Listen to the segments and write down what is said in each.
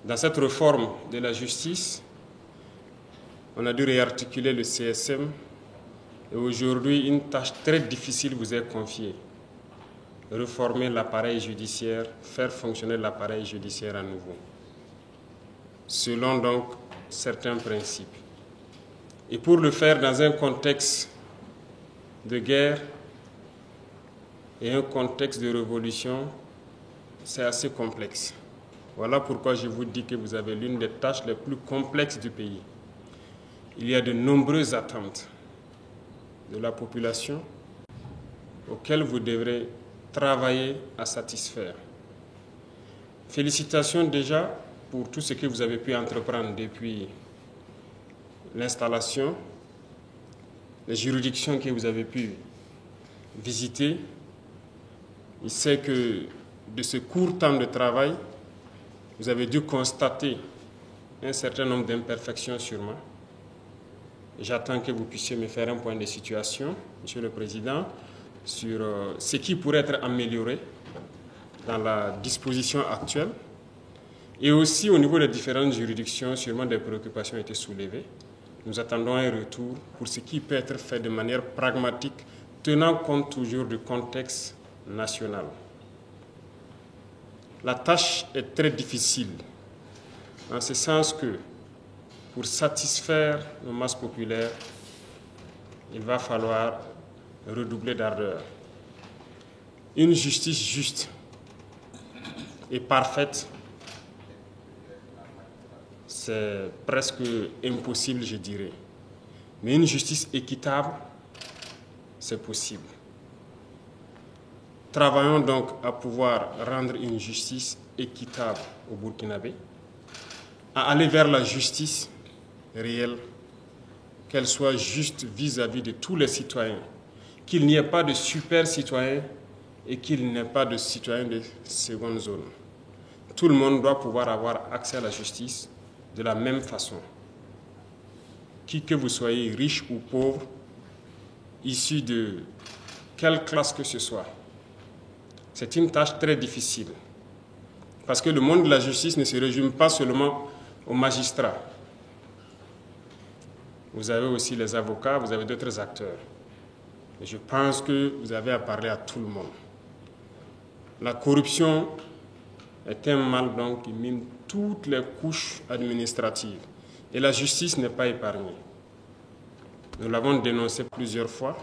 Dans cette réforme de la justice, on a dû réarticuler le CSM et aujourd'hui, une tâche très difficile vous est confiée. Reformer l'appareil judiciaire, faire fonctionner l'appareil judiciaire à nouveau, selon donc certains principes. Et pour le faire dans un contexte de guerre et un contexte de révolution, c'est assez complexe. Voilà pourquoi je vous dis que vous avez l'une des tâches les plus complexes du pays. Il y a de nombreuses attentes de la population auxquelles vous devrez travailler à satisfaire. Félicitations déjà pour tout ce que vous avez pu entreprendre depuis l'installation, les juridictions que vous avez pu visiter. Il sait que de ce court temps de travail, vous avez dû constater un certain nombre d'imperfections sûrement. J'attends que vous puissiez me faire un point de situation, Monsieur le Président, sur ce qui pourrait être amélioré dans la disposition actuelle. Et aussi au niveau des différentes juridictions, sûrement des préoccupations ont été soulevées. Nous attendons un retour pour ce qui peut être fait de manière pragmatique, tenant compte toujours du contexte national. La tâche est très difficile, en ce sens que pour satisfaire nos masses populaires, il va falloir redoubler d'ardeur. Une justice juste et parfaite, c'est presque impossible, je dirais. Mais une justice équitable, c'est possible. Travaillons donc à pouvoir rendre une justice équitable au Burkinabé, à aller vers la justice réelle, qu'elle soit juste vis-à-vis de tous les citoyens, qu'il n'y ait pas de super citoyens et qu'il n'y ait pas de citoyens de seconde zone. Tout le monde doit pouvoir avoir accès à la justice de la même façon. Qui que vous soyez, riche ou pauvre, issu de quelle classe que ce soit. C'est une tâche très difficile. Parce que le monde de la justice ne se résume pas seulement aux magistrats. Vous avez aussi les avocats, vous avez d'autres acteurs. Et je pense que vous avez à parler à tout le monde. La corruption est un mal donc qui mine toutes les couches administratives. Et la justice n'est pas épargnée. Nous l'avons dénoncé plusieurs fois.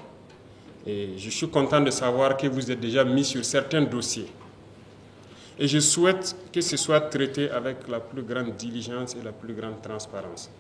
Et je suis content de savoir que vous êtes déjà mis sur certains dossiers. Et je souhaite que ce soit traité avec la plus grande diligence et la plus grande transparence.